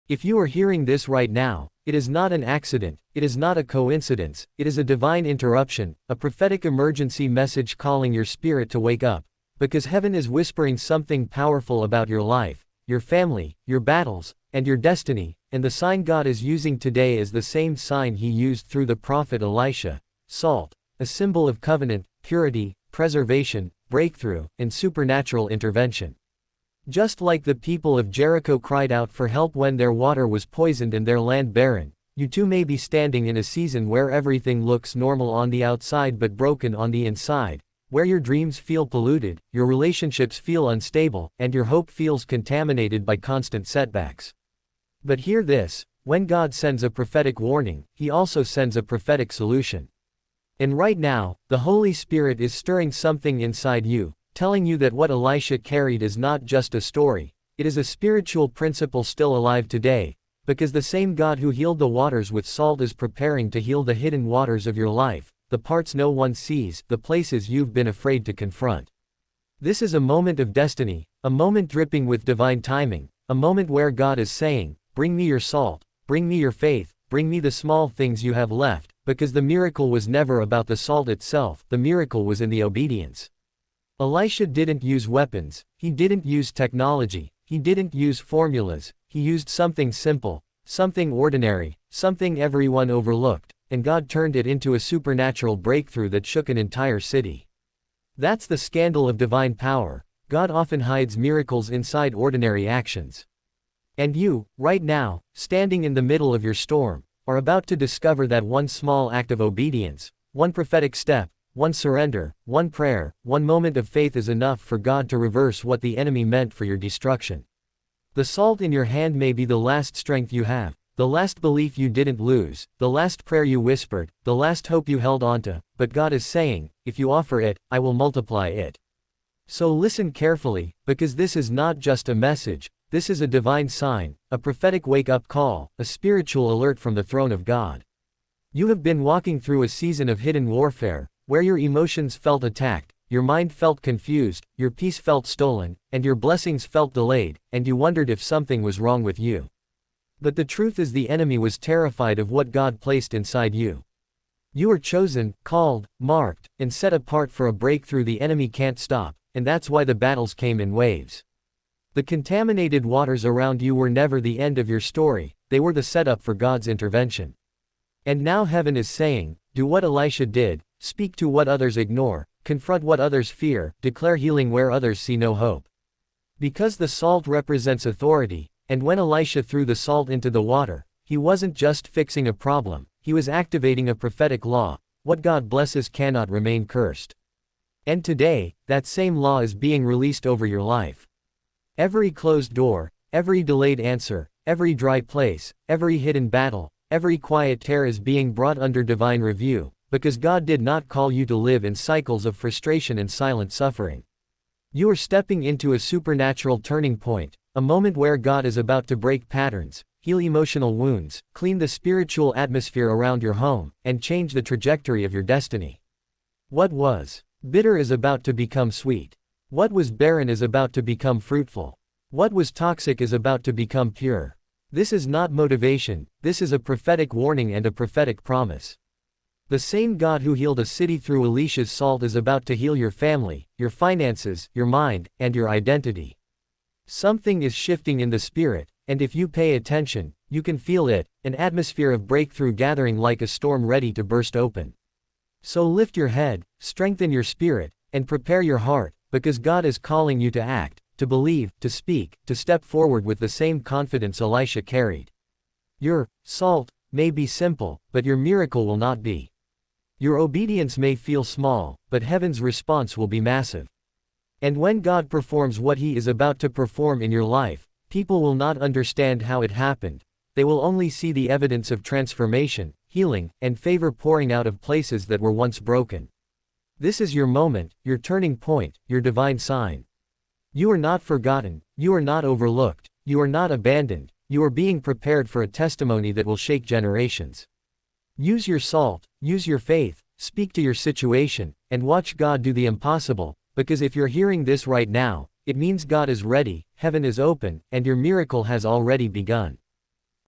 If you are hearing this right now, it is not an accident, it is not a coincidence, it is a divine interruption, a prophetic emergency message calling your spirit to wake up, because heaven is whispering something powerful about your life, your family, your battles, and your destiny, and the sign God is using today is the same sign he used through the prophet Elisha: salt, a symbol of covenant, purity, preservation, breakthrough, and supernatural intervention. Just like the people of Jericho cried out for help when their water was poisoned and their land barren, you too may be standing in a season where everything looks normal on the outside but broken on the inside, where your dreams feel polluted, your relationships feel unstable, and your hope feels contaminated by constant setbacks. But hear this: when God sends a prophetic warning, he also sends a prophetic solution. And right now, the Holy Spirit is stirring something inside you, telling you that what Elisha carried is not just a story, it is a spiritual principle still alive today, because the same God who healed the waters with salt is preparing to heal the hidden waters of your life, the parts no one sees, the places you've been afraid to confront. This is a moment of destiny, a moment dripping with divine timing, a moment where God is saying, "Bring me your salt, bring me your faith, bring me the small things you have left," because the miracle was never about the salt itself, the miracle was in the obedience. Elisha didn't use weapons, he didn't use technology, he didn't use formulas, he used something simple, something ordinary, something everyone overlooked, and God turned it into a supernatural breakthrough that shook an entire city. That's the scandal of divine power. God often hides miracles inside ordinary actions. And you, right now, standing in the middle of your storm, are about to discover that one small act of obedience, one prophetic step, one surrender, one prayer, one moment of faith is enough for God to reverse what the enemy meant for your destruction. The salt in your hand may be the last strength you have, the last belief you didn't lose, the last prayer you whispered, the last hope you held onto, but God is saying, if you offer it, I will multiply it. So listen carefully, because this is not just a message, this is a divine sign, a prophetic wake-up call, a spiritual alert from the throne of God. You have been walking through a season of hidden warfare, where your emotions felt attacked, your mind felt confused, your peace felt stolen, and your blessings felt delayed, and you wondered if something was wrong with you. But the truth is the enemy was terrified of what God placed inside you. You are chosen, called, marked, and set apart for a breakthrough the enemy can't stop, and that's why the battles came in waves. The contaminated waters around you were never the end of your story, they were the setup for God's intervention. And now heaven is saying, do what Elisha did, speak to what others ignore, confront what others fear, declare healing where others see no hope. Because the salt represents authority, and when Elisha threw the salt into the water, he wasn't just fixing a problem, he was activating a prophetic law: what God blesses cannot remain cursed. And today, that same law is being released over your life. Every closed door, every delayed answer, every dry place, every hidden battle, every quiet tear is being brought under divine review, because God did not call you to live in cycles of frustration and silent suffering. You are stepping into a supernatural turning point, a moment where God is about to break patterns, heal emotional wounds, clean the spiritual atmosphere around your home, and change the trajectory of your destiny. What was bitter is about to become sweet. What was barren is about to become fruitful. What was toxic is about to become pure. This is not motivation, this is a prophetic warning and a prophetic promise. The same God who healed a city through Elisha's salt is about to heal your family, your finances, your mind, and your identity. Something is shifting in the spirit, and if you pay attention, you can feel it, an atmosphere of breakthrough gathering like a storm ready to burst open. So lift your head, strengthen your spirit, and prepare your heart, because God is calling you to act, to believe, to speak, to step forward with the same confidence Elisha carried. Your salt may be simple, but your miracle will not be. Your obedience may feel small, but heaven's response will be massive. And when God performs what he is about to perform in your life, people will not understand how it happened, they will only see the evidence of transformation, healing, and favor pouring out of places that were once broken. This is your moment, your turning point, your divine sign. You are not forgotten, you are not overlooked, you are not abandoned, you are being prepared for a testimony that will shake generations. Use your salt, use your faith, speak to your situation, and watch God do the impossible, because if you're hearing this right now, it means God is ready, heaven is open, and your miracle has already begun.